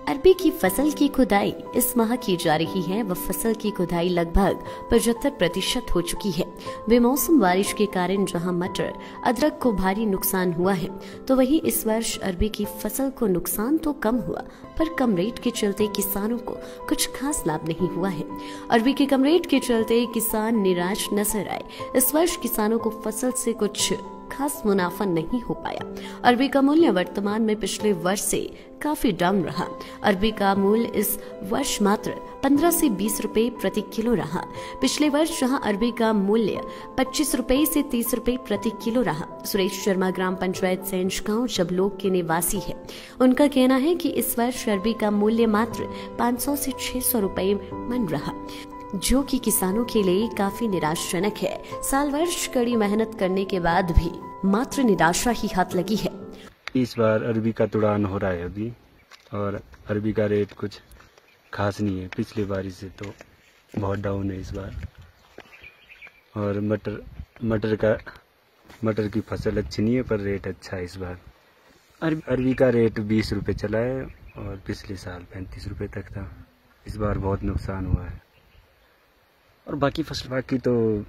अरबी की फसल की खुदाई इस माह की जा रही है। वह फसल की खुदाई लगभग 75% हो चुकी है। बेमौसम बारिश के कारण जहां मटर, अदरक को भारी नुकसान हुआ है, तो वहीं इस वर्ष अरबी की फसल को नुकसान तो कम हुआ, पर कम रेट के चलते किसानों को कुछ खास लाभ नहीं हुआ है। अरबी के कम रेट के चलते किसान निराश नजर आए। इस वर्ष किसानों को फसल से कुछ खास मुनाफा नहीं हो पाया। अरबी का मूल्य वर्तमान में पिछले वर्ष से काफी डाउन रहा। अरबी का मूल्य इस वर्ष मात्र 15 से 20 रुपए प्रति किलो रहा। पिछले वर्ष जहां अरबी का मूल्य 25 रुपए से 30 रुपए प्रति किलो रहा। सुरेश शर्मा ग्राम पंचायत सेंज गांव जबलोग के निवासी है। उनका कहना है कि इस वर्ष अरबी का मूल्य मात्र 500 से 600 रुपए मन रहा, जो कि किसानों के लिए काफी निराशाजनक है। साल वर्ष कड़ी मेहनत करने के बाद भी मात्र निराशा ही हाथ लगी है। इस बार अरबी का तुड़ान हो रहा है अभी, और अरबी का रेट कुछ खास नहीं है। पिछली बारी से तो बहुत डाउन है इस बार। और मटर की फसल अच्छी नहीं है, पर रेट अच्छा है इस बार। अरबी का रेट 20 रुपए चला है और पिछले साल 35 रुपए तक था। इस बार बहुत नुकसान हुआ है। और बाकी तो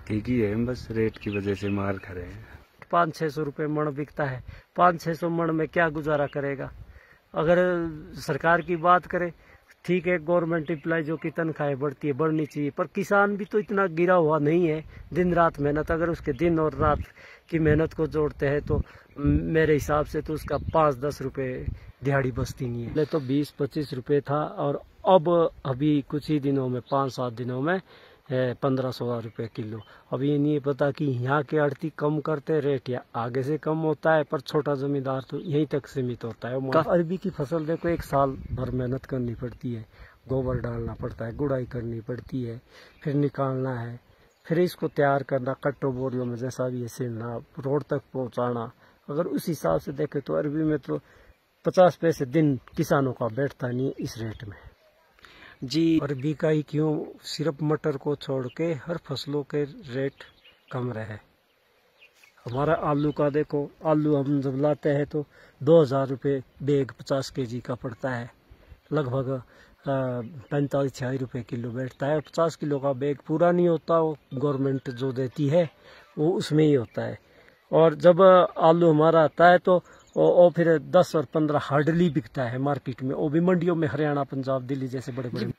ठीक ही है, बस रेट की वजह से मार खा रहे हैं। 500-600 रुपये मण बिकता है। 500-600 मण में क्या गुजारा करेगा? अगर सरकार की बात करें, ठीक है, गवर्नमेंट एम्प्लॉय जो की तनख्वाहें बढ़ती है, बढ़नी चाहिए, पर किसान भी तो इतना गिरा हुआ नहीं है। दिन रात मेहनत, अगर उसके दिन और रात की मेहनत को जोड़ते हैं तो मेरे हिसाब से तो उसका 5-10 रुपये दिहाड़ी बचती नहीं है। पहले तो 20-25 रुपये था, और अब अभी कुछ ही दिनों में 5-7 दिनों में 1500 रुपये किलो। अब ये नहीं पता कि यहाँ के आड़ती कम करते रेट या आगे से कम होता है, पर छोटा जमींदार तो यहीं तक सीमित होता है। अरबी की फसल देखो, एक साल भर मेहनत करनी पड़ती है, गोबर डालना पड़ता है, गुड़ाई करनी पड़ती है, फिर निकालना है, फिर इसको तैयार करना, कट्टों बोरियों में जैसा भी है सिलना, रोड तक पहुँचाना। अगर उस हिसाब से देखें तो अरबी में तो 50 पैसे दिन किसानों का बैठता नहीं है इस रेट में जी। अरबी का ही क्यों, सिर्फ मटर को छोड़ के हर फसलों के रेट कम रहे। हमारा आलू का देखो, आलू हम जब लाते हैं तो 2000 रुपये बैग 50 kg का पड़ता है, लगभग 45-46 रुपये किलो बैठता है। 50 किलो का बैग पूरा नहीं होता, वो गवर्नमेंट जो देती है वो उसमें ही होता है। और जब आलू हमारा आता है तो वो फिर 10 और 15 हार्डली बिकता है मार्केट में, वो भी मंडियों में, हरियाणा, पंजाब, दिल्ली जैसे बड़े बड़े।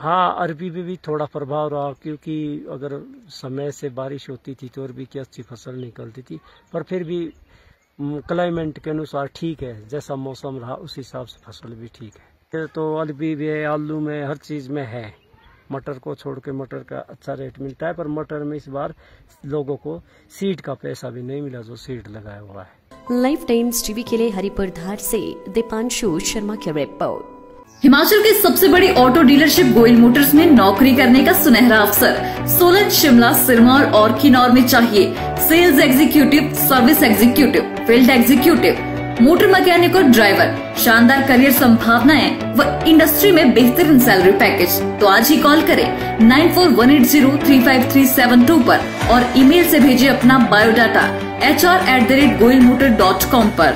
हाँ, अरबी पे भी थोड़ा प्रभाव रहा, क्योंकि अगर समय से बारिश होती थी तो अरबी की अच्छी फसल निकलती थी। पर फिर भी क्लाइमेट के अनुसार ठीक है, जैसा मौसम रहा उस हिसाब से फसल भी ठीक है। तो अरबी भी, आलू में, हर चीज़ में है। मटर को छोड़ के मटर का अच्छा रेट मिलता है, पर मटर में इस बार लोगों को सीड का पैसा भी नहीं मिला जो सीड लगाया हुआ है। लाइफ टाइम्स टीवी के लिए हरिपुर धार से दीपांशु शर्मा की रिपोर्ट। हिमाचल के सबसे बड़ी ऑटो डीलरशिप गोयल मोटर्स में नौकरी करने का सुनहरा अवसर सोलन, शिमला, सिरमौर और किन्नौर में चाहिए sales executive, service executive, field executive, motor mechanic और ड्राइवर। शानदार करियर संभावनाएं व इंडस्ट्री में बेहतरीन सैलरी पैकेज। तो आज ही कॉल करें 9418035372 पर और ईमेल से भेजिए अपना बायोडाटा hr@goyalmotor.com पर।